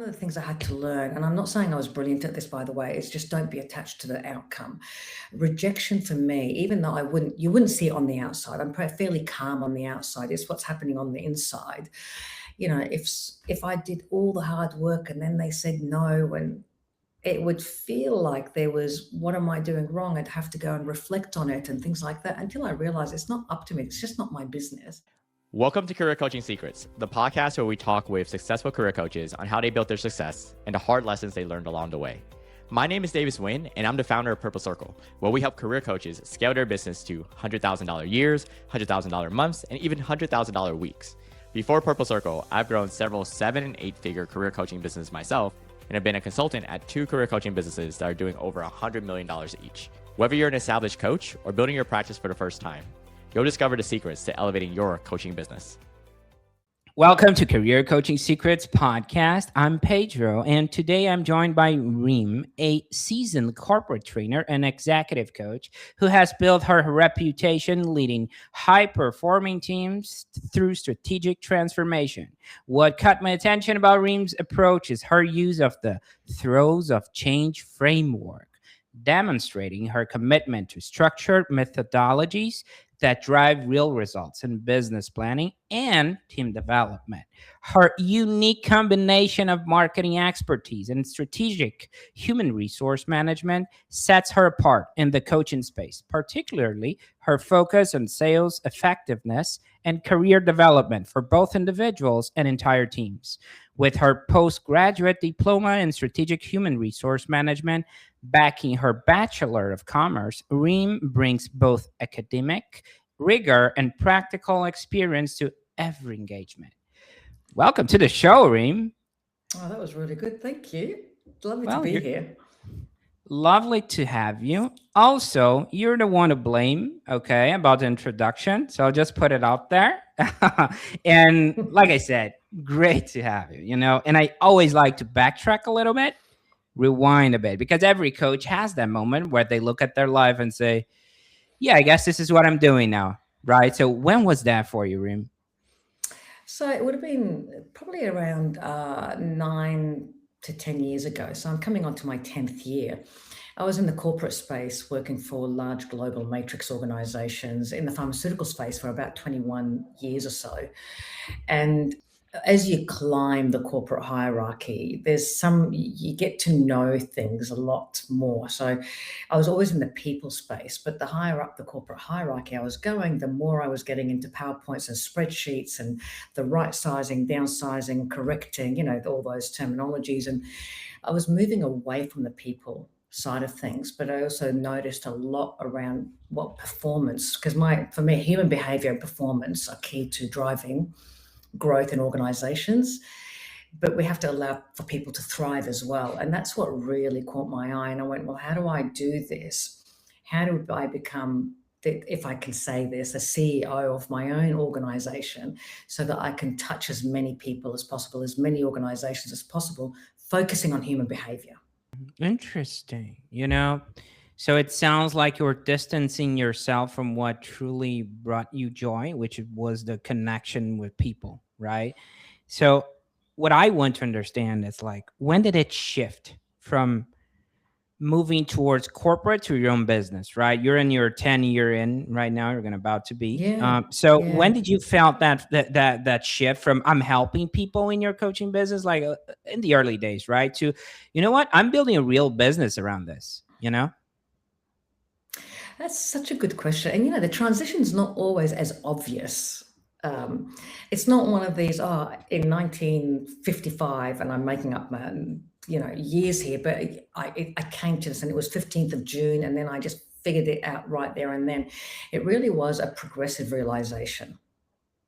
one of the things I had to learn, and I'm not saying I was brilliant at this, by the way, is just don't be attached to the outcome. Rejection for me, even though you wouldn't see it on the outside. I'm fairly calm on the outside. It's what's happening on the inside. If I did all the hard work and then they said no, and it would feel like there was, what am I doing wrong? I'd have to go and reflect on it and things like that until I realized it's not up to me. It's just not my business. Welcome to Career Coaching Secrets, the podcast where we talk with successful career coaches on how they built their success and the hard lessons they learned along the way. My name is Davis Nguyen, and I'm the founder of Purple Circle, where we help career coaches scale their business to $100,000 years, $100,000 months, and even $100,000 weeks. Before Purple Circle, I've grown several 7- and 8-figure career coaching businesses myself, and have been a consultant at 2 career coaching businesses that are doing over $100 million each. Whether you're an established coach or building your practice for the first time, you'll discover the secrets to elevating your coaching business. Welcome to Career Coaching Secrets podcast. I'm Pedro, and today I'm joined by Reem, a seasoned corporate trainer and executive coach who has built her reputation leading high-performing teams through strategic transformation. What caught my attention about Reem's approach is her use of the throes of change framework, demonstrating her commitment to structured methodologies that drive real results in business planning and team development. Her unique combination of marketing expertise and strategic human resource management sets her apart in the coaching space, particularly her focus on sales effectiveness and career development for both individuals and entire teams. With her postgraduate diploma in strategic human resource management backing her Bachelor of Commerce, Reem brings both academic rigor and practical experience to every engagement. Welcome to the show, Reem. Oh, that was really good. Thank you. Lovely to be here. Lovely to have you. Also, you're the one to blame, okay, about the introduction. So I'll just put it out there. And like I said, great to have you, and I always like to backtrack a little bit, rewind a bit, because every coach has that moment where they look at their life and say, yeah, I guess this is what I'm doing now, right? So when was that for you, Reem? So it would have been probably around 9 to 10 years ago. So I'm coming on to my 10th year. I was in the corporate space working for large global matrix organizations in the pharmaceutical space for about 21 years or so. And as you climb the corporate hierarchy, you get to know things a lot more. So I was always in the people space, but the higher up the corporate hierarchy I was going, the more I was getting into PowerPoints and spreadsheets and the right sizing, downsizing, correcting, all those terminologies. And I was moving away from the people side of things, but I also noticed a lot around what performance, because for me, human behavior and performance are key to driving growth in organizations, but we have to allow for people to thrive as well. And that's what really caught my eye. And I went, well, how do I do this? How do I become, if I can say this, a CEO of my own organization so that I can touch as many people as possible, as many organizations as possible, focusing on human behavior. Interesting. So it sounds like you're distancing yourself from what truly brought you joy, which was the connection with people, right? So what I want to understand is when did it shift from moving towards corporate to your own business, right? You're in your 10-year in right now, you're about to be. Yeah. When did you felt that shift from I'm helping people in your coaching business, in the early days, right? To, you know what, I'm building a real business around this, That's such a good question. And, the transition's not always as obvious. It's not one of these, in 1955, and I'm making up my, years here, but I came to this and it was 15th of June, and then I just figured it out right there and then. It really was a progressive realization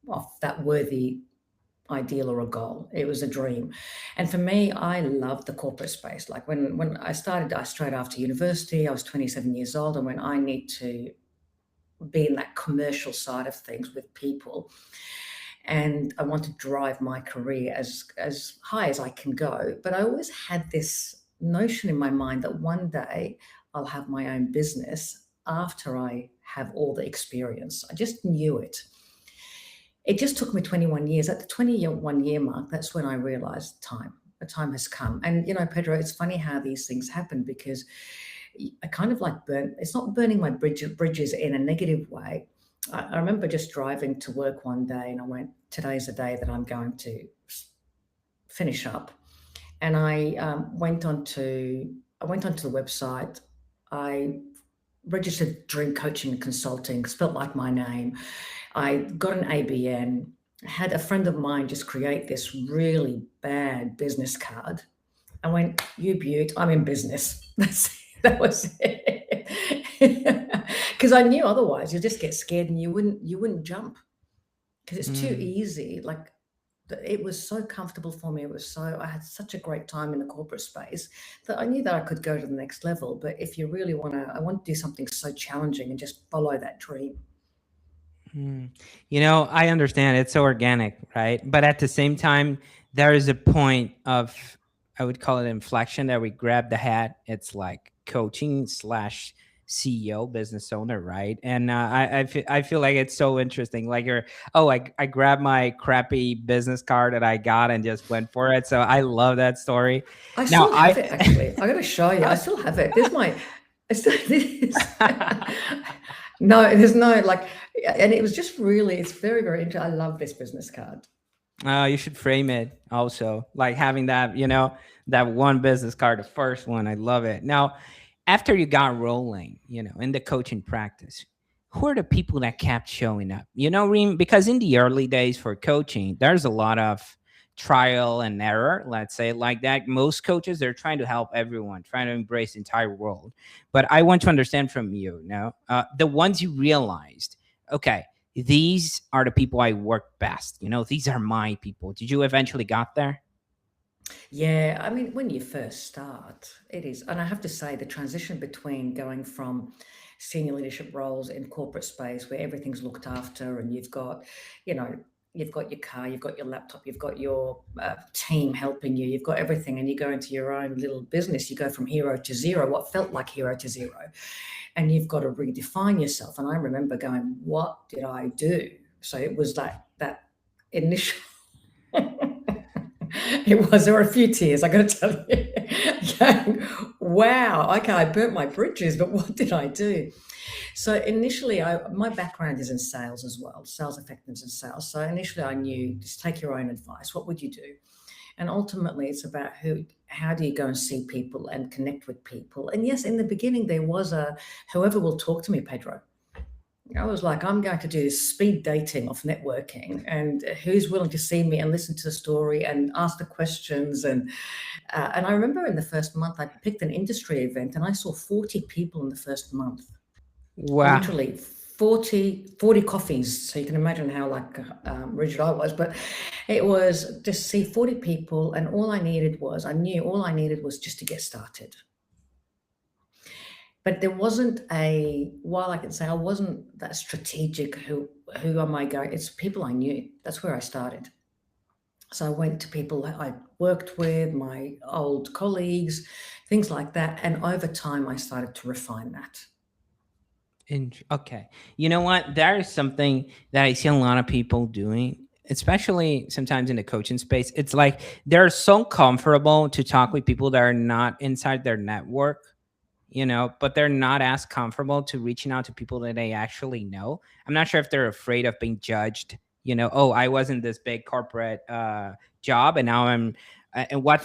of that worthy ideal or a goal. It was a dream. And for me, I loved the corporate space. Like when I started straight after university, I was 27 years old, and when I need to be in that commercial side of things with people, and I want to drive my career as high as I can go. But I always had this notion in my mind that one day I'll have my own business after I have all the experience. I just knew it. It just took me 21 years. At the 21-year mark, that's when I realized time. a time has come. And Pedro, it's funny how these things happen because I kind of like burn. It's not burning my bridges in a negative way. I remember just driving to work one day, and I went, "Today's the day that I'm going to finish up." And I went onto the website. I registered Dream Coaching and Consulting, spelt like my name. I got an ABN. Had a friend of mine just create this really bad business card. I went, "You beaut, I'm in business." That was it. Because I knew otherwise you'll just get scared and you wouldn't jump because it's too Mm. easy. Like it was so comfortable for me. I had such a great time in the corporate space that I knew that I could go to the next level. But if you really I want to do something so challenging and just follow that dream. Mm. I understand it's so organic, right? But at the same time, there is a point of, I would call it inflection, that we grab the hat. It's like coaching slash CEO, business owner, right? And I feel like it's so interesting. Like I grabbed my crappy business card that I got and just went for it. So I love that story. I Now still I have it actually. I got to show you. I still have it. There's my. I still this. No, there's no like, and it was just really. It's very very interesting. I love this business card. You should frame it also, like having that, that one business card, the first one. I love it. Now, after you got rolling, in the coaching practice, who are the people that kept showing up? Reem, because in the early days for coaching, there's a lot of trial and error, let's say it like that. Most coaches, they're trying to help everyone, trying to embrace the entire world. But I want to understand from you now, the ones you realized, okay, these are the people I work best. These are my people. Did you eventually got there? Yeah, I mean, when you first start, it is, and I have to say, the transition between going from senior leadership roles in corporate space where everything's looked after and you know, you've got your car, you've got your laptop, you've got your team helping you, you've got everything, and you go into your own little business. You go from hero to zero, what felt like hero to zero, and you've got to redefine yourself. And I remember going, "What did I do?" So it was like that initial. There were a few tears, I got to tell you. Going, wow, okay, I burnt my bridges, but what did I do? So initially, my background is in sales as well, sales effectiveness and sales. So initially, I knew just take your own advice. What would you do? And ultimately, it's about how do you go and see people and connect with people? And yes, in the beginning, there was whoever will talk to me, Pedro. I was like, I'm going to do speed dating of networking, and who's willing to see me and listen to the story and ask the questions. And I remember in the first month, I picked an industry event and I saw 40 people in the first month, Wow. literally 40 coffees. So you can imagine how like rigid I was, but it was just see 40 people. And I knew all I needed was just to get started. But there wasn't while I can say I wasn't that strategic, who am I going? It's people I knew. That's where I started. So I went to people that I worked with, my old colleagues, things like that. And over time, I started to refine that. Okay. You know what? There is something that I see a lot of people doing, especially sometimes in the coaching space. It's like they're so comfortable to talk with people that are not inside their network, but they're not as comfortable to reaching out to people that they actually know. I'm not sure if they're afraid of being judged. Oh, I was in this big corporate job, and now I'm. And what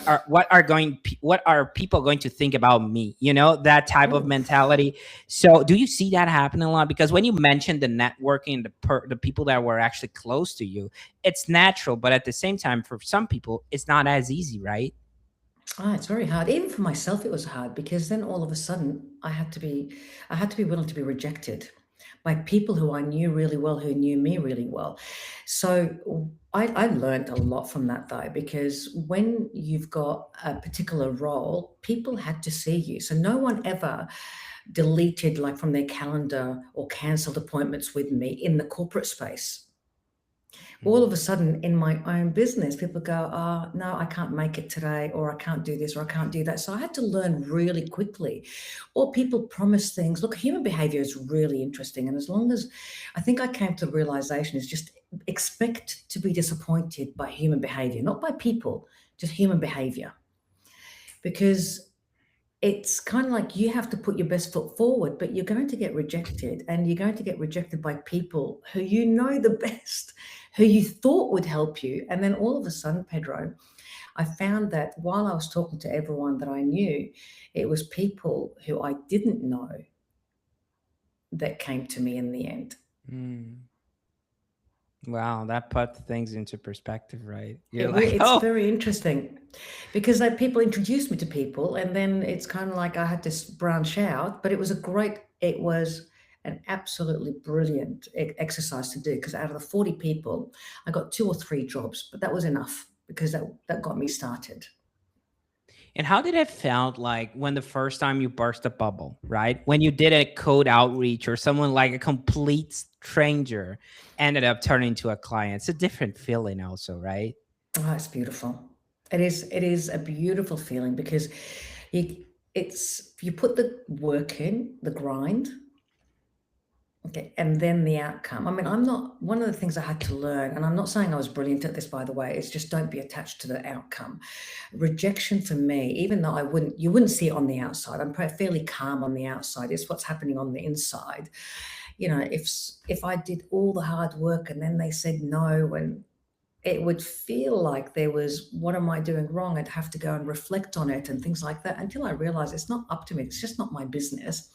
are people going to think about me? That type of Oh, mentality. So, do you see that happen a lot? Because when you mentioned the networking, the people that were actually close to you, it's natural, but at the same time, for some people, it's not as easy, right? it's very hard. Even for myself, it was hard because then all of a sudden I had to be willing to be rejected by people who I knew really well, who knew me really well. So I learned a lot from that though, because when you've got a particular role, people had to see you. So no one ever deleted like from their calendar or cancelled appointments with me in the corporate space. All of a sudden in my own business, people go, "Oh, no, I can't make it today," or "I can't do this," or "I can't do that." So I had to learn really quickly. Or people promise things. Look, human behavior is really interesting. And as long as I think I came to the realization is just expect to be disappointed by human behavior, not by people. just human behavior. Because it's kind of like you have to put your best foot forward, but you're going to get rejected, and you're going to get rejected by people who you know the best, who you thought would help you. And then all of a sudden, Pedro, I found that while I was talking to everyone that I knew, it was people who I didn't know that came to me in the end. Mm. Wow, that put things into perspective, right? You're It like, it's oh, very interesting because like people introduced me to people, and then it's kind of like I had to branch out. But it was an absolutely brilliant exercise to do, because out of the 40 people, I got 2 or 3 jobs, but that was enough because that got me started. and how did it felt like when the first time you burst a bubble, right? When you did a code outreach or someone like a complete stranger ended up turning to a client. It's a different feeling also, right? Oh, it's beautiful. It is a beautiful feeling because you you put the work in, the grind. Okay, and then the outcome. I mean, I'm not one of the things I had to learn, and I'm not saying I was brilliant at this, by the way, is just don't be attached to the outcome. Rejection for me, even though you wouldn't see it on the outside. I'm fairly calm on the outside. It's what's happening on the inside. If I did all the hard work and then they said no, and it would feel like there was, what am I doing wrong? I'd have to go and reflect on it and things like that, until I realized it's not up to me. It's just not my business.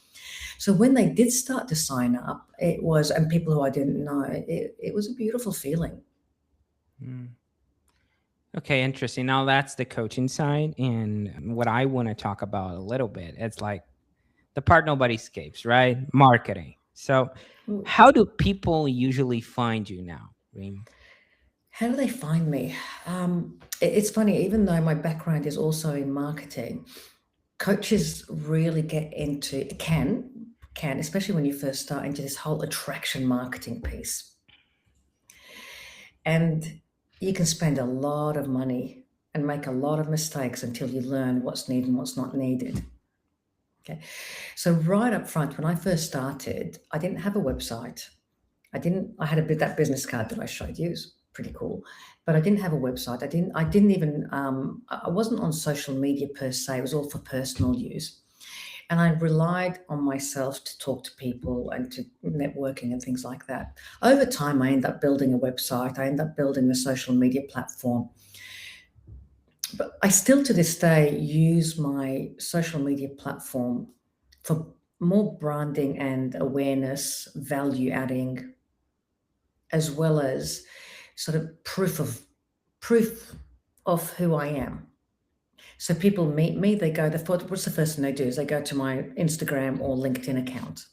So when they did start to sign up, and people who I didn't know, it was a beautiful feeling. Mm. Okay, interesting. Now that's the coaching side. And what I want to talk about a little bit, it's like the part nobody escapes, right? Marketing. So, how do people usually find you now, Reem? How do they find me? It's funny, even though my background is also in marketing, coaches really get into can especially when you first start, into this whole attraction marketing piece. And you can spend a lot of money and make a lot of mistakes until you learn what's needed and what's not needed. Okay. So right up front, when I first started, I didn't have a website. I had that business card that I showed you. It was pretty cool, but I didn't have a website. I didn't even, I wasn't on social media per se. It was all for personal use. And I relied on myself to talk to people and to networking and things like that. Over time, I ended up building a website. I ended up building a social media platform. But I still to this day use my social media platform for more branding and awareness, value adding, as well as sort of proof of who I am. So people meet me, they go, what's the first thing they do is they go to my Instagram or LinkedIn account.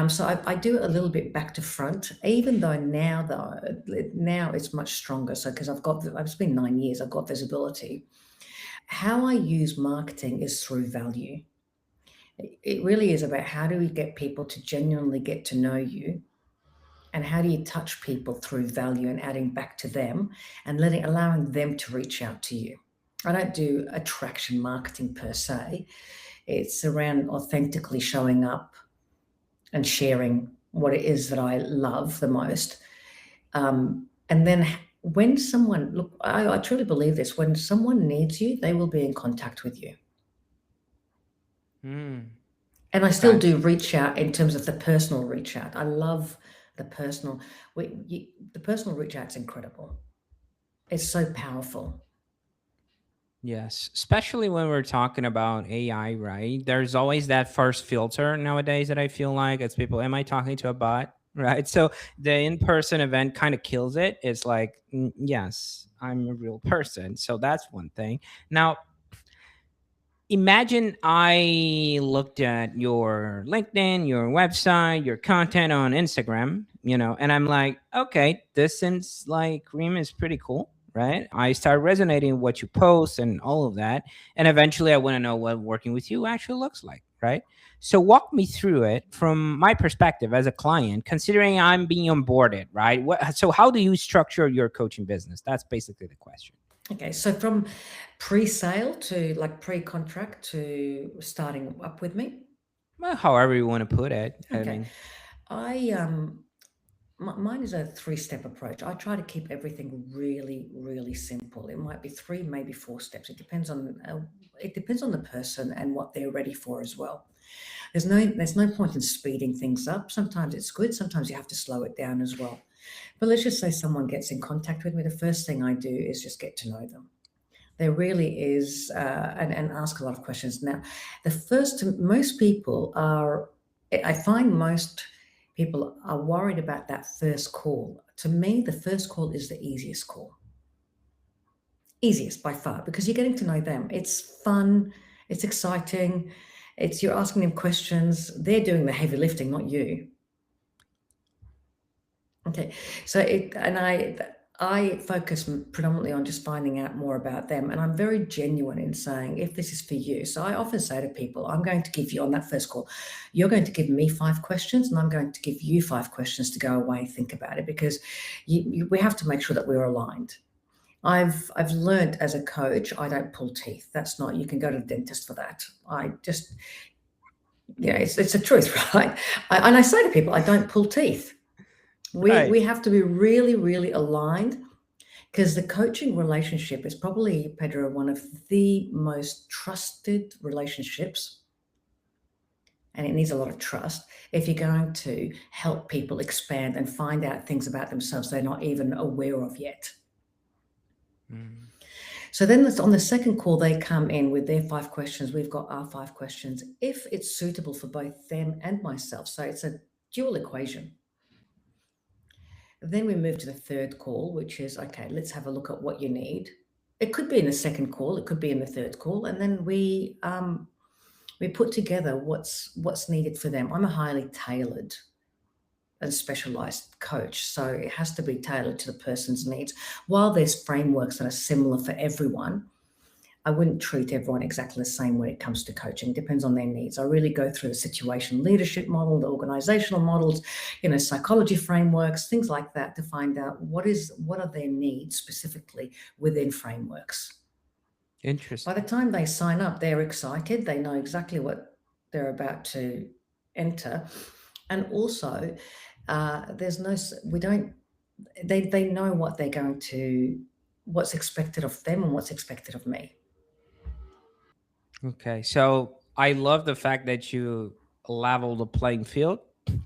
So I do it a little bit back to front, even though now it's much stronger. So because it's been 9 years, I've got visibility. How I use marketing is through value. It really is about how do we get people to genuinely get to know you, and how do you touch people through value and adding back to them, and allowing them to reach out to you. I don't do attraction marketing per se. It's around authentically showing up and sharing what it is that I love the most. And then when someone, look, I truly believe this, when someone needs you, they will be in contact with you. Mm, And I still okay. do reach out in terms of the personal reach out. I love the personal. The personal reach out's incredible. It's so powerful. Yes, especially when we're talking about AI, right? There's always that first filter nowadays that I feel like it's people, am I talking to a bot? Right. So the in person event kind of kills it. It's like, yes, I'm a real person. So that's one thing. Now, imagine I looked at your LinkedIn, your website, your content on Instagram, and I'm like, okay, this seems like Reem is pretty cool, right? I start resonating with what you post and all of that. And eventually I want to know what working with you actually looks like, right? So walk me through it from my perspective as a client, considering I'm being onboarded, right? So how do you structure your coaching business? That's basically the question. Okay, so from pre-sale to like pre-contract to starting up with me. Well, however you want to put it. I Okay, mean, I Mine is a three-step approach. I try to keep everything really, really simple. It might be three, maybe four steps. It depends on the person and what they're ready for as well. There's no point in speeding things up. Sometimes it's good. Sometimes you have to slow it down as well. But let's just say someone gets in contact with me. The first thing I do is just get to know them. There really is, and ask a lot of questions. Now, most people are, I find most people are worried about that first call. To me, the first call is the easiest call, easiest by far, because you're getting to know them. It's fun, it's exciting, you're asking them questions. They're doing the heavy lifting, not you. Okay, so I focus predominantly on just finding out more about them, and I'm very genuine in saying if this is for you. So I often say to people, I'm going to give you on that first call, you're going to give me 5 questions, and I'm going to give you 5 questions to go away and think about it, because we have to make sure that we're aligned. I've learned as a coach, I don't pull teeth. That's not, you can go to the dentist for that. I just, it's the truth, right? And I say to people, I don't pull teeth. Right. We have to be really, really aligned, because the coaching relationship is probably, Pedro, one of the most trusted relationships, and it needs a lot of trust if you're going to help people expand and find out things about themselves they're not even aware of yet. Mm. So then on the second call, they come in with their 5 questions. We've got our 5 questions, if it's suitable for both them and myself. So it's a dual equation. Then we move to the third call, which is, okay, let's have a look at what you need. It could be in the second call, it could be in the third call, and then we put together what's needed for them. I'm a highly tailored and specialized coach, so it has to be tailored to the person's needs. While there's frameworks that are similar for everyone, I wouldn't treat everyone exactly the same when it comes to coaching. It depends on their needs. I really go through the situation leadership model, the organizational models, psychology frameworks, things like that, to find out what are their needs specifically within frameworks. By Interesting. the time they sign up, they're excited. They know exactly what they're about to enter. And also, they know what's expected of them and what's expected of me. Okay, so I love the fact that you level the playing field,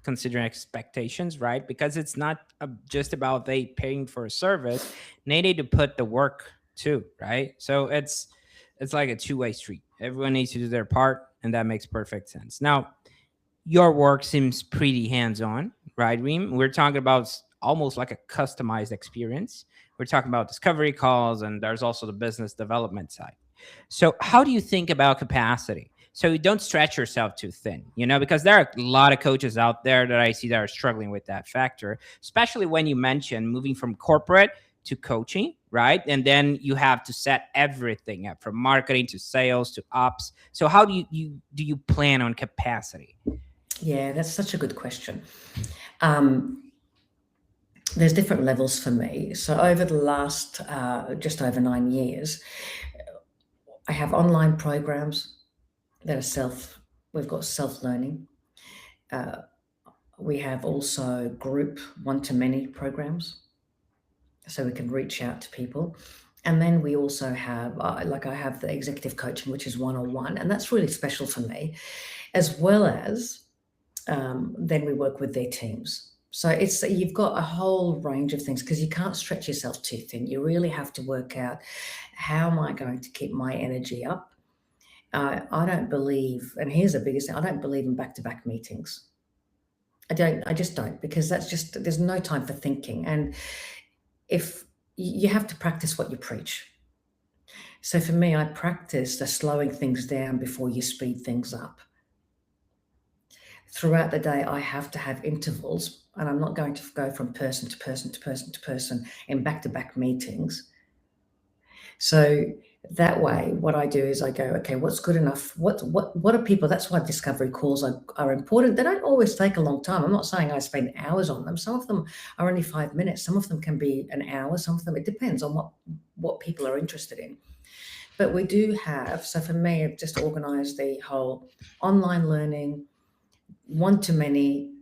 considering expectations, right? Because it's not just about they paying for a service; they need to put the work too, right? So it's like a two-way street. Everyone needs to do their part, and that makes perfect sense. Now, your work seems pretty hands-on, right, Reem? We're talking about almost like a customized experience. We're talking about discovery calls, and there's also the business development side. So, how do you think about capacity? So you don't stretch yourself too thin, because there are a lot of coaches out there that I see that are struggling with that factor, especially when you mention moving from corporate to coaching, right? And then you have to set everything up from marketing to sales to ops. So how do you plan on capacity? Yeah, that's such a good question. There's different levels for me. So over the last just over 9 years, I have online programs that are we've got self-learning. We have also group one-to-many programs, so we can reach out to people. And then we also have, I have the executive coaching, which is one-on-one, and that's really special for me, as well as then we work with their teams. So you've got a whole range of things, because you can't stretch yourself too thin. You really have to work out, how am I going to keep my energy up? I don't believe, and here's the biggest thing, I don't believe in back-to-back meetings. I just don't, because there's no time for thinking. And if you have to practice what you preach. So for me, I practice the slowing things down before you speed things up. Throughout the day, I have to have intervals, and I'm not going to go from person to person to person to person in back-to-back meetings. So that way, what I do is I go, okay, what's good enough? What are people? That's why discovery calls are important. They don't always take a long time. I'm not saying I spend hours on them. Some of them are only 5 minutes. Some of them can be an hour. Some of them, it depends on what people are interested in. But we do have, so for me, I've just organized the whole online learning, one-to-many,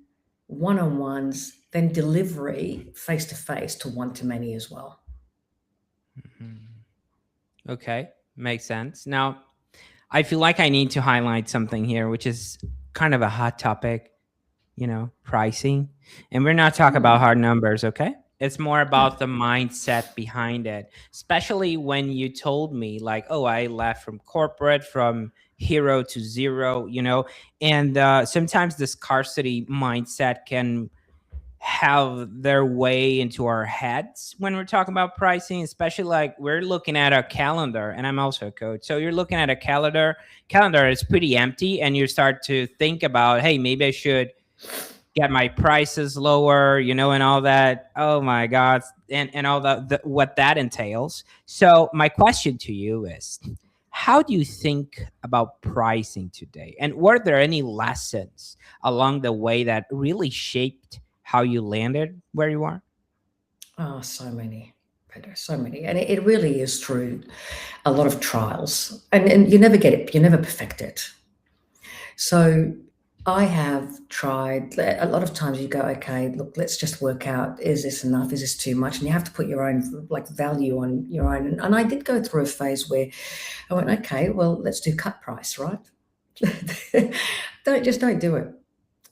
one-on-ones, then delivery face-to-face to one-to-many as well. Okay, makes sense. Now, I feel like I need to highlight something here, which is kind of a hot topic, pricing. And we're not talking about hard numbers, okay? It's more about the mindset behind it, especially when you told me, like, oh, I left from corporate, from hero to zero, and sometimes the scarcity mindset can have their way into our heads when we're talking about pricing, especially like we're looking at a calendar, and I'm also a coach. So you're looking at a calendar is pretty empty, and you start to think about, hey, maybe I should get my prices lower, and all that. Oh my God. And all what that entails. So my question to you is, how do you think about pricing today? And were there any lessons along the way that really shaped how you landed where you are? Oh, so many, Pedro, so many. And it really is through a lot of trials. And you never get it, you never perfect it. So I have tried a lot of times. You go, okay, look, let's just work out, is this enough? Is this too much? And you have to put your own like value on your own. And I did go through a phase where I went, okay, well, let's do cut price, right? Don't do it.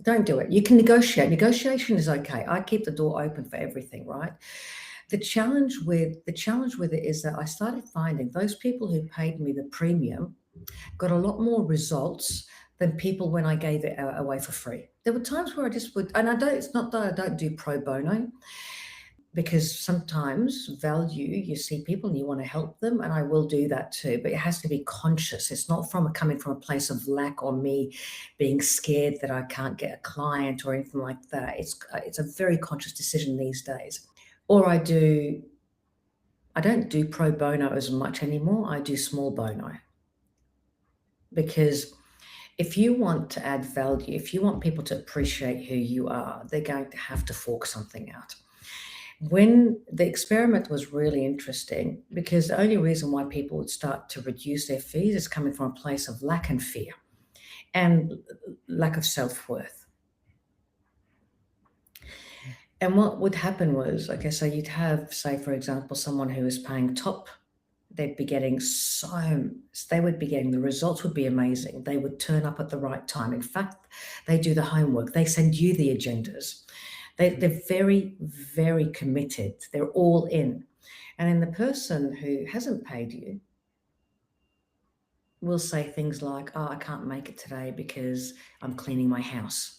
Don't do it. You can negotiate. Negotiation is okay. I keep the door open for everything, right? The challenge with it is that I started finding those people who paid me the premium got a lot more results than people when I gave it away for free. There were times where I just would, and I don't. It's not that I don't do pro bono, because sometimes value, you see people and you want to help them, and I will do that too, but it has to be conscious. It's not from coming from a place of lack or me being scared that I can't get a client or anything like that. It's a very conscious decision these days. Or I don't do pro bono as much anymore. I do small bono, because if you want to add value, if you want people to appreciate who you are, they're going to have to fork something out. When the experiment was really interesting, because the only reason why people would start to reduce their fees is coming from a place of lack and fear and lack of self-worth. And what would happen was, okay, so you'd have, say, for example, someone who is paying top, they'd be getting they would be getting, the results would be amazing. They would turn up at the right time. In fact, they do the homework. They send you the agendas. They're very, very committed. They're all in. And then the person who hasn't paid you will say things like, oh, I can't make it today because I'm cleaning my house,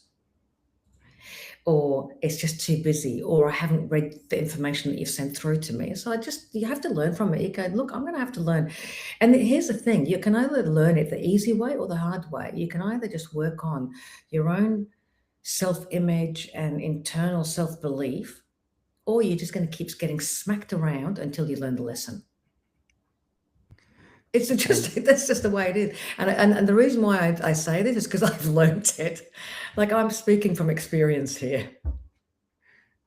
or it's just too busy, or I haven't read the information that you've sent through to me. So you have to learn from it. You go, look, I'm going to have to learn. And here's the thing, you can either learn it the easy way or the hard way. You can either just work on your own self-image and internal self-belief, or you're just going to keep getting smacked around until you learn the lesson. It's just that's just the way it is. And the reason why I say this is because I've learned it. Like, I'm speaking from experience here.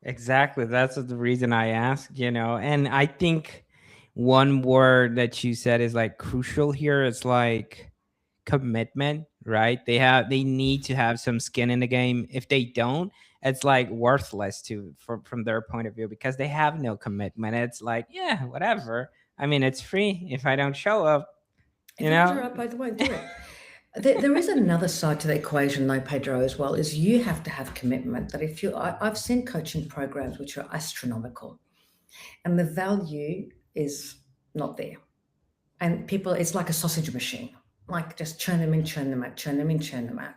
Exactly. That's the reason I ask, and I think one word that you said is like crucial here. It's like commitment, right? They need to have some skin in the game. If they don't, it's like worthless from their point of view, because they have no commitment. It's like, yeah, whatever. I mean, it's free. If I don't show up, If you don't show up, I won't do it. There is another side to the equation, though, Pedro, as well, is you have to have commitment. That I've seen coaching programs which are astronomical, and the value is not there. And people, it's like a sausage machine, like just churn them in, churn them out, churn them in, churn them out.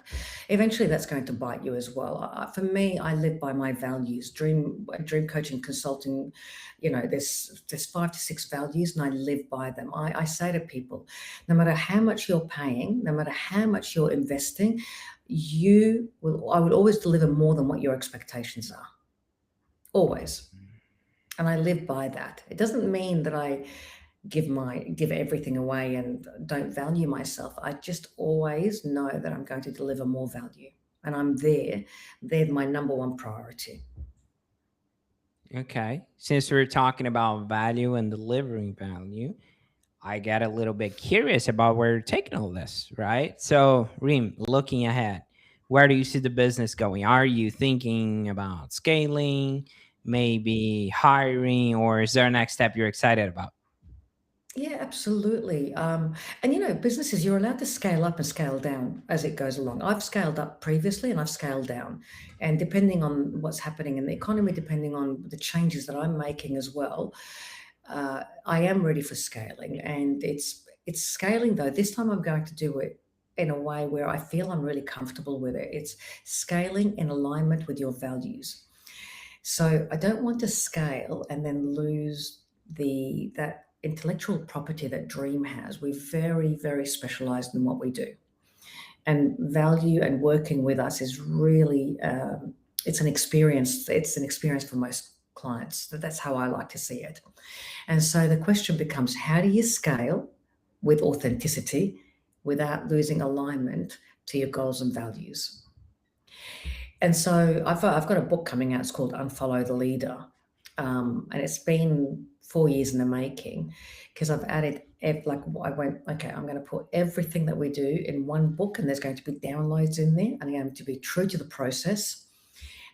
Eventually, that's going to bite you as well. For me, I live by my values. Dream coaching, consulting, there's 5 to 6 values, and I live by them. I say to people, no matter how much you're paying, no matter how much you're investing, I would always deliver more than what your expectations are. Always. And I live by that. It doesn't mean that I give everything away and don't value myself. I just always know that I'm going to deliver more value, and I'm there. They're my number one priority. Okay. Since we're talking about value and delivering value, I get a little bit curious about where you're taking all this, right? So, Reem, looking ahead, Where do you see the business going? Are you thinking about scaling, maybe hiring, or is there a next step you're excited about? Yeah, absolutely. And businesses, you're allowed to scale up and scale down as it goes along. I've scaled up previously and I've scaled down. And depending on what's happening in the economy, depending on the changes that I'm making as well, I am ready for scaling. And it's scaling though. This time I'm going to do it in a way where I feel I'm really comfortable with it. It's scaling in alignment with your values. So I don't want to scale and then lose the that intellectual property that Dream has. We're very, very specialized in what we do. And value and working with us is really it's an experience. It's an experience for most clients. That's how I like to see it. And so the question becomes, how do you scale with authenticity without losing alignment to your goals and values? And so I've got a book coming out. It's called Unfollow the Leader, and it's been 4 years in the making because I've added like I went, okay, I'm going to put everything that we do in one book, and there's going to be downloads in there, and I'm going to be true to the process.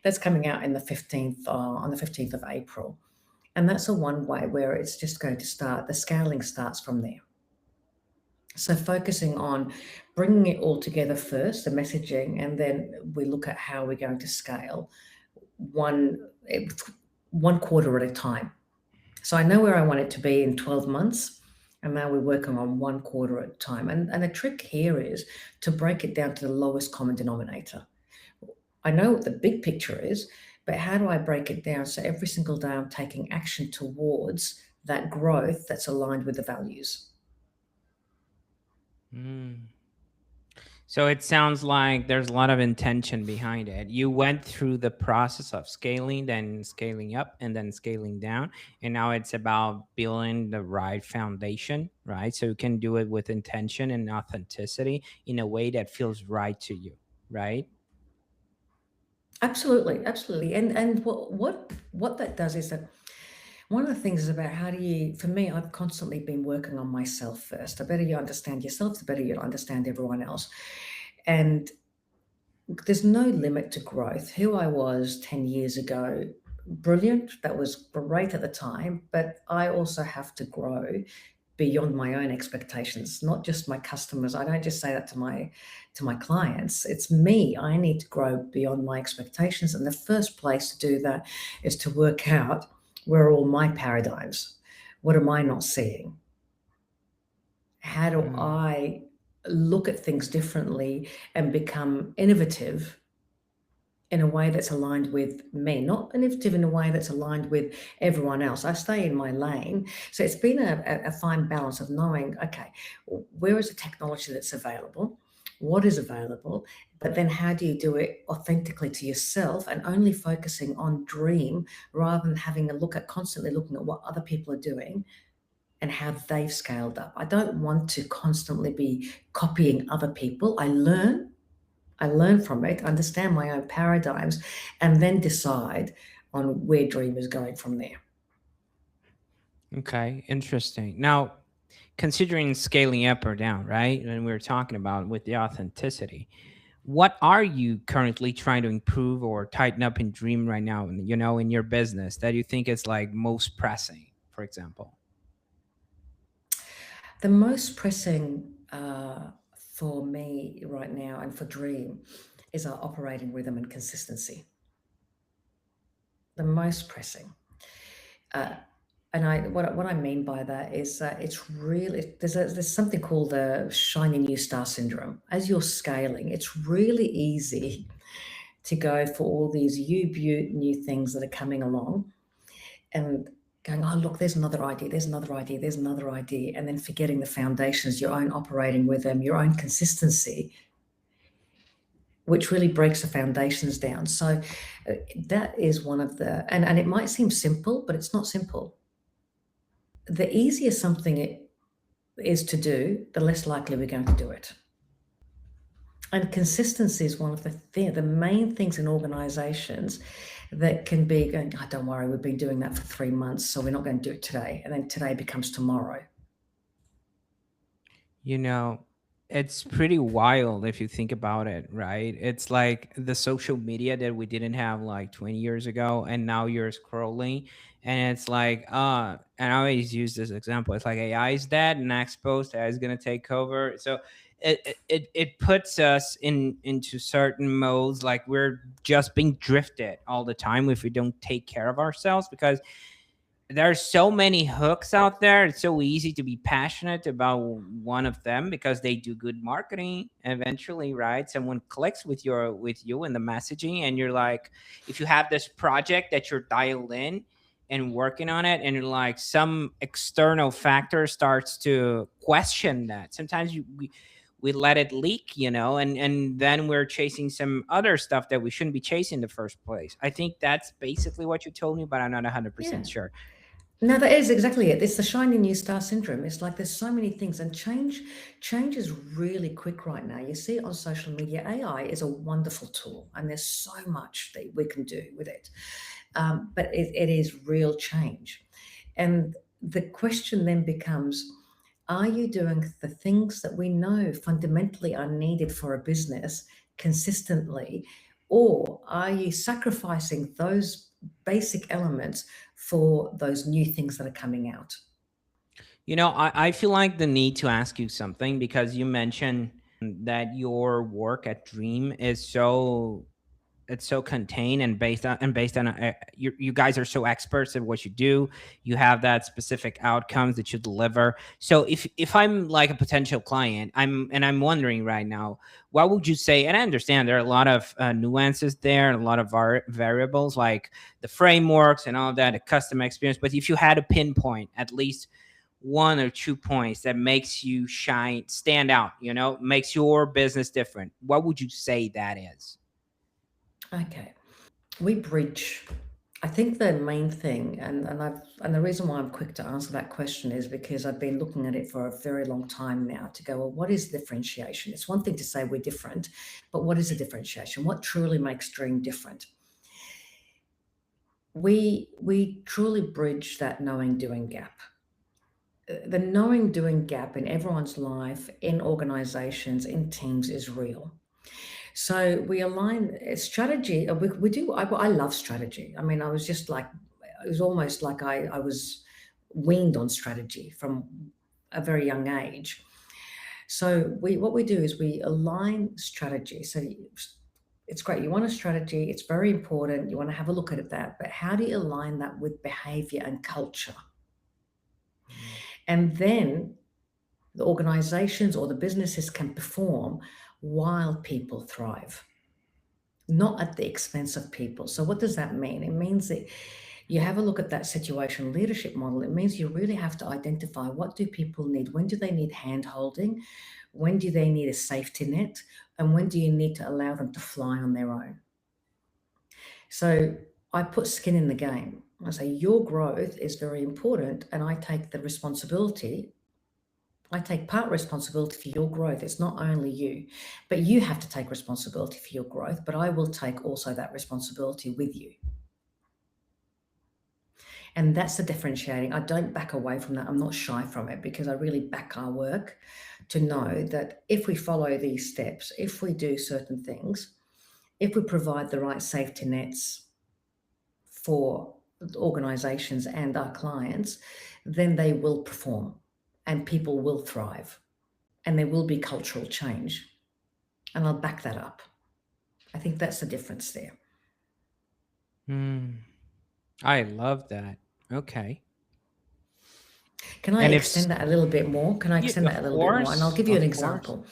That's coming out in the 15th on the 15th of April, and that's a one way where it's just going to start. The scaling starts from there. So focusing on bringing it all together first, the messaging, and then we look at how we're going to scale one one quarter at a time. So I know where I want it to be in 12 months, and now we're working on one quarter at a time. And the trick here is to break it down to the lowest common denominator. I know what the big picture is, but how do I break it down so every single day I'm taking action towards that growth that's aligned with the values? Mm. So it sounds like there's a lot of intention behind it. You went through the process of scaling, then scaling up, and then scaling down. And now it's about building the right foundation, right? So you can do it with intention and authenticity in a way that feels right to you, right? Absolutely, absolutely. And what that does is that one of the things is about how do you, for me, I've constantly been working on myself first. The better you understand yourself, the better you understand everyone else. And there's no limit to growth. Who I was 10 years ago, brilliant. That was great at the time, but I also have to grow beyond my own expectations, not just my customers. I don't just say that to my clients. It's me. I need to grow beyond my expectations. And the first place to do that is to work out where are all my paradigms? What am I not seeing? How do Mm. I look at things differently and become innovative in a way that's aligned with me, not innovative in a way that's aligned with everyone else. I stay in my lane. So it's been a fine balance of knowing, okay, where is the technology that's available? What is available? But then how do you do it authentically to yourself and only focusing on dream rather than having a look at constantly looking at what other people are doing and how they've scaled up. I don't want to constantly be copying other people. I learn from it, understand my own paradigms, and then decide on where Dream is going from there. Okay, interesting. Now, considering scaling up or down, right? And we were talking about with the authenticity, what are you currently trying to improve or tighten up in Dream right now, in your business that you think is like most pressing, for example? The most pressing for me right now and for Dream is our operating rhythm and consistency. The most pressing. Uh, and what I mean by that is that it's really there's something called the shiny new star syndrome. As you're scaling, it's really easy to go for all these new things that are coming along and going, oh, look, there's another idea, there's another idea, there's another idea, and then forgetting the foundations, your own operating rhythm, your own consistency, which really breaks the foundations down. So that is one of and it might seem simple, but it's not simple. The easier something it is to do, the less likely we're going to do it. And consistency is one of the main things in organizations that can be going, oh, don't worry, we've been doing that for 3 months, so we're not going to do it today. And then today becomes tomorrow. You know, It's pretty wild if you think about it, right? It's like the social media that we didn't have like 20 years ago, and now you're scrolling, and it's like, and I always use this example. It's like AI is dead, next post AI is gonna take over. So it puts us into certain modes, like we're just being drifted all the time if we don't take care of ourselves, because there's so many hooks out there. It's so easy to be passionate about one of them because they do good marketing eventually, right? Someone clicks with you in the messaging, and you're like, if you have this project that you're dialed in and working on it, and you're like, some external factor starts to question that. Sometimes we let it leak, and then we're chasing some other stuff that we shouldn't be chasing in the first place. I think that's basically what you told me, but I'm not Yeah. 100% sure. No, that is exactly it. It's the shiny new star syndrome. It's like there's so many things, and change is really quick right now. You see it on social media. AI is a wonderful tool, and there's so much that we can do with it. But it is real change, and the question then becomes: are you doing the things that we know fundamentally are needed for a business consistently, or are you sacrificing those basic elements for those new things that are coming out? I feel like the need to ask you something, because you mentioned that your work at Dream is so, it's so contained and based on you guys are so experts at what you do. You have that specific outcomes that you deliver. So if I'm like a potential client, I'm wondering right now, what would you say? And I understand there are a lot of nuances there, and a lot of variables, like the frameworks and all of that, the customer experience. But if you had to pinpoint at least one or 2 points that makes you shine, stand out, makes your business different, what would you say that is? Okay. We bridge. I think the main thing, and the reason why I'm quick to answer that question is because I've been looking at it for a very long time now to go, well, what is differentiation? It's one thing to say we're different, but what is a differentiation? What truly makes Dream different? We truly bridge that knowing doing gap. The knowing doing gap in everyone's life, in organizations, in teams is real. So we align strategy. We do. I love strategy. I mean, I was just like, it was almost like I was weaned on strategy from a very young age. So what we do is we align strategy. So it's great. You want a strategy. It's very important. You want to have a look at that. But how do you align that with behavior and culture? And then the organizations or the businesses can perform while people thrive, not at the expense of people. So what does that mean? It means that you have a look at that situation leadership model. It means you really have to identify, what do people need? When do they need hand holding? When do they need a safety net? And when do you need to allow them to fly on their own? So I put skin in the game. I say your growth is very important, and I take the responsibility. I take part responsibility for your growth. It's not only you, but you have to take responsibility for your growth. But I will take also that responsibility with you. And that's the differentiating. I don't back away from that. I'm not shy from it, because I really back our work to know that if we follow these steps, if we do certain things, if we provide the right safety nets for organizations and our clients, then they will perform and people will thrive and there will be cultural change. And I'll back that up. I think that's the difference there. Hmm. I love that. Okay. Can I And extend that a little bit more? Can I yeah, extend that a of little bit more? And I'll course, give you an of course. example.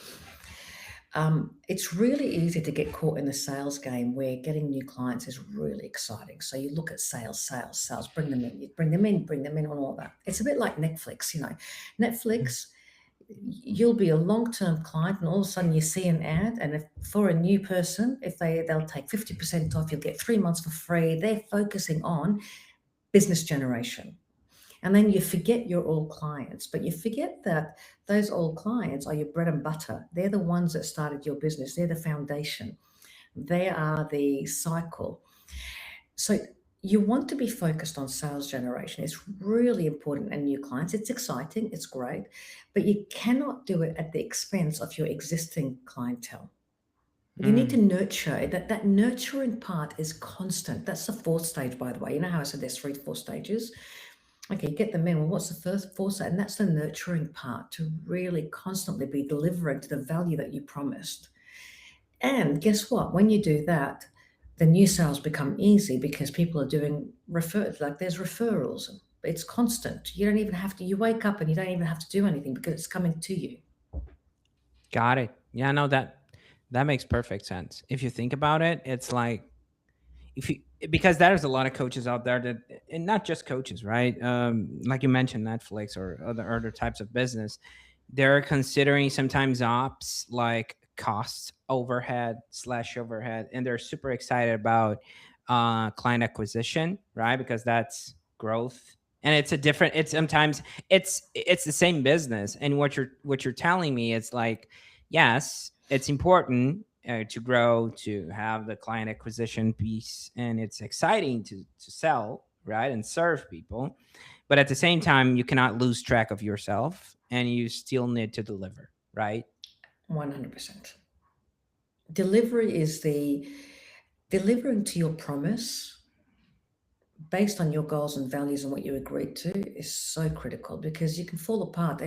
It's really easy to get caught in the sales game where getting new clients is really exciting. So you look at sales, sales, sales, bring them in, you bring them in, bring them in, and all that. It's a bit like Netflix, Netflix, you'll be a long-term client, and all of a sudden you see an ad, and if for a new person, if they'll take 50% off, you'll get 3 months for free. They're focusing on business generation. And then you forget your old clients, but you forget that those old clients are your bread and butter. They're the ones that started your business. They're the foundation. They are the cycle. So you want to be focused on sales generation. It's really important and new clients. It's exciting, it's great, but you cannot do it at the expense of your existing clientele. You need to Mm, nurture that nurturing part is constant. That's the fourth stage, by the way. You know how I said there's 3 to 4 stages? Okay, you get them in. Well, what's the first four stage? And that's the nurturing part, to really constantly be delivering to the value that you promised. And guess what? When you do that, the new sales become easy because people are doing like there's referrals. It's constant. You don't even have to, you wake up and you don't even have to do anything because it's coming to you. got it. Yeah, no, that makes perfect sense. If you think about it, it's like if you because there's a lot of coaches out there that, and not just coaches, right? Like you mentioned, Netflix or other types of business, they're considering sometimes ops like costs overhead slash overhead, and they're super excited about client acquisition, right? Because that's growth, and it's a different. It's sometimes it's the same business, and what you're telling me is like, yes, it's important to grow, to have the client acquisition piece, and it's exciting to sell, right, and serve people, but at the same time you cannot lose track of yourself and you still need to deliver, right? 100%. Delivery is the delivering to your promise based on your goals and values and what you agreed to is so critical, because you can fall apart.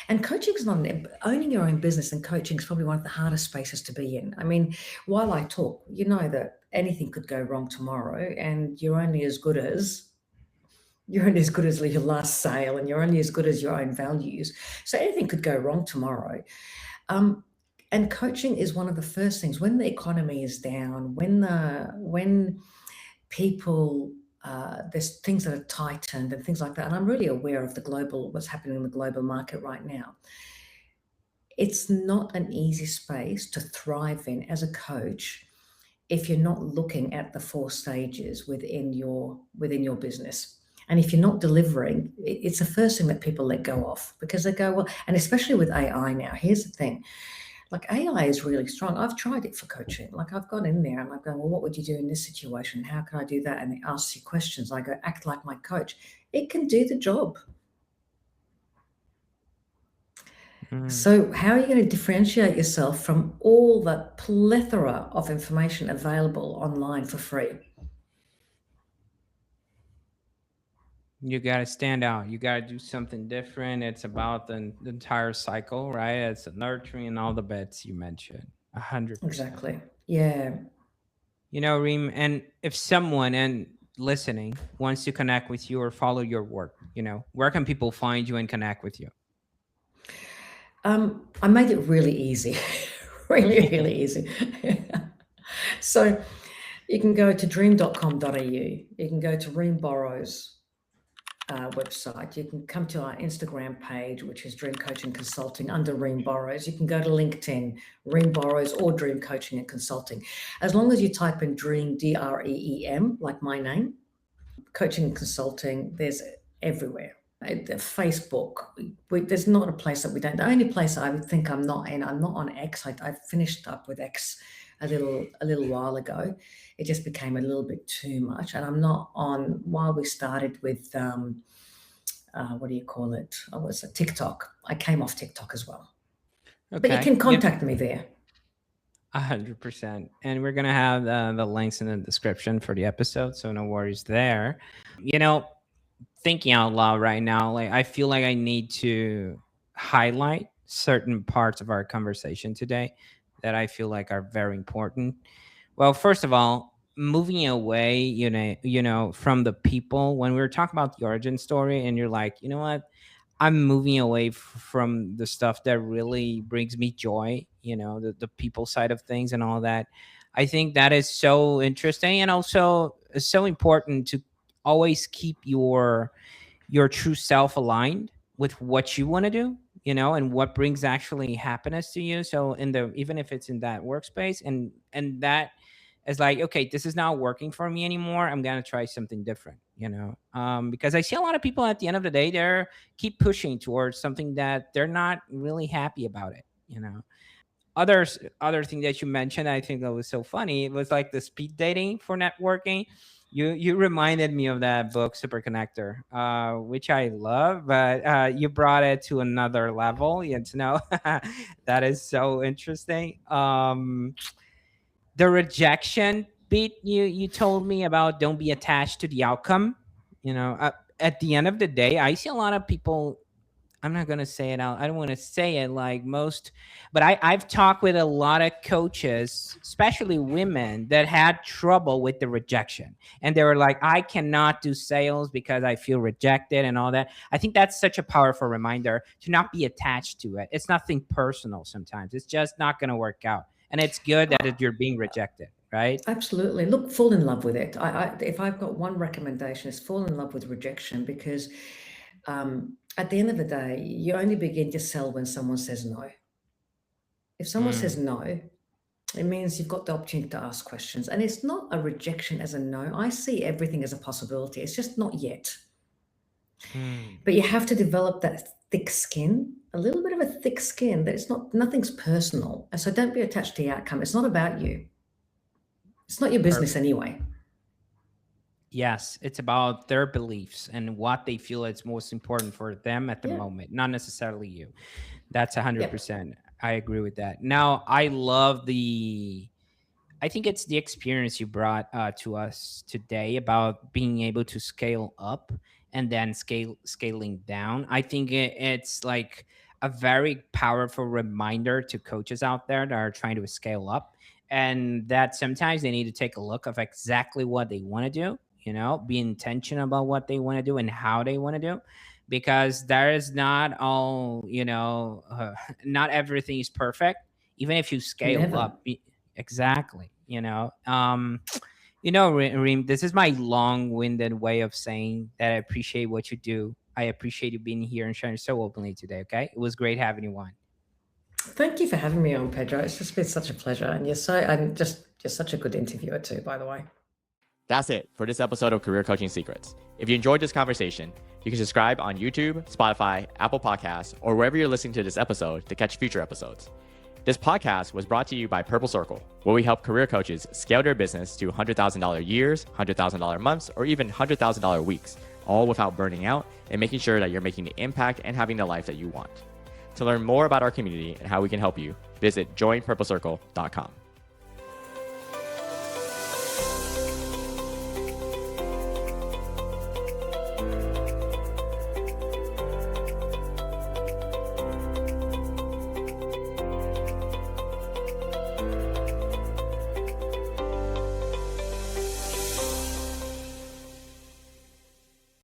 And coaching is not owning your own business, and coaching is probably one of the hardest spaces to be in. I mean, while I talk, you know that anything could go wrong tomorrow, and you're only as good as your last sale, and you're only as good as your own values. So anything could go wrong tomorrow. Um, and coaching is one of the first things when the economy is down, when people there's things that are tightened and things like that. And I'm really aware of what's happening in the global market right now. It's not an easy space to thrive in as a coach if you're not looking at the 4 stages within your business. And if you're not delivering, it's the first thing that people let go of, because they go, well, and especially with AI now, here's the thing. Like, AI is really strong. I've tried it for coaching. Like, I've gone in there and I've gone, well, what would you do in this situation? How can I do that? And it asks you questions. I go, act like my coach. It can do the job. Mm. So how are you going to differentiate yourself from all the plethora of information available online for free? You got to stand out, you got to do something different. It's about the entire cycle, right? It's nurturing and all the bits you mentioned. 100%. Exactly. Yeah. Reem, and if someone and listening wants to connect with you or follow your work, where can people find you and connect with you? I made it really easy, really, really easy. So you can go to dream.com.au. You can go to Reem Borrows website. You can come to our Instagram page, which is Dream Coaching Consulting, under Reem Borrows. You can go to LinkedIn, Reem Borrows, or Dream Coaching and Consulting. As long as you type in Dream, DREEM, like my name, coaching and consulting, there's everywhere. Facebook, there's not a place that we don't. The only place I would think I'm not in, I'm not on X. I finished up with X a little while ago. It just became a little bit too much, and I'm not on. While we started with what do you call it? Oh, was it TikTok? I came off TikTok as well, but you Okay. can contact me there. 100%. And we're going to have the links in the description for the episode. So no worries there. You know, Thinking out loud right now, like I feel like I need to highlight certain parts of our conversation today that I feel like are very important. Well, first of all, moving away, from the people. When we were talking about the origin story, and you're like, you know what, I'm moving away from the stuff that really brings me joy, the people side of things and all that. I think that is so interesting, and also so important to always keep your true self aligned with what you want to do, and what brings actually happiness to you. So even if it's in that workspace, and that is like, okay, this is not working for me anymore, I'm gonna try something different, because I see a lot of people at the end of the day, they're keep pushing towards something that they're not really happy about it. Other thing that you mentioned, I think that was so funny, it was like the speed dating for networking. You reminded me of that book, Super Connector, which I love, but you brought it to another level. That is so interesting. The rejection bit you told me about, don't be attached to the outcome. At the end of the day, I see a lot of people. I'm not gonna say it out. I don't want to say it like most, but I've talked with a lot of coaches, especially women, that had trouble with the rejection, and they were like, "I cannot do sales because I feel rejected," and all that. I think that's such a powerful reminder to not be attached to it. It's nothing personal. Sometimes it's just not gonna work out, and it's good that you're being rejected, right? Absolutely. Look, fall in love with it. If I've got one recommendation, is fall in love with rejection, because at the end of the day, you only begin to sell when someone says no. If someone says Mm, no, it means you've got the opportunity to ask questions. And it's not a rejection as a no. I see everything as a possibility. It's just not yet. mm, But you have to develop that thick skin, a little bit of a thick skin, that it's not, nothing's personal. And so don't be attached to the outcome. It's not about you. It's not your business perfect. anyway. Yes, it's about their beliefs and what they feel is most important for them at the Yeah. moment, not necessarily you. That's Yep. 100%. I agree with that. Now, I love I think it's the experience you brought to us today about being able to scale up and then scaling down. I think it's like a very powerful reminder to coaches out there that are trying to scale up, and that sometimes they need to take a look of exactly what they want to do. Be intentional about what they want to do and how they want to do, because there is not all not everything is perfect. Even if you scale Never. up, exactly. Reem, this is my long-winded way of saying that I appreciate what you do. I appreciate you being here and sharing so openly today. Okay, it was great having you on. Thank you for having me on, Pedro. It's just been such a pleasure. And you're such a good interviewer too, by the way. That's it for this episode of Career Coaching Secrets. If you enjoyed this conversation, you can subscribe on YouTube, Spotify, Apple Podcasts, or wherever you're listening to this episode to catch future episodes. This podcast was brought to you by Purple Circle, where we help career coaches scale their business to $100,000 years, $100,000 months, or even $100,000 weeks, all without burning out and making sure that you're making the impact and having the life that you want. To learn more about our community and how we can help you, visit joinpurplecircle.com.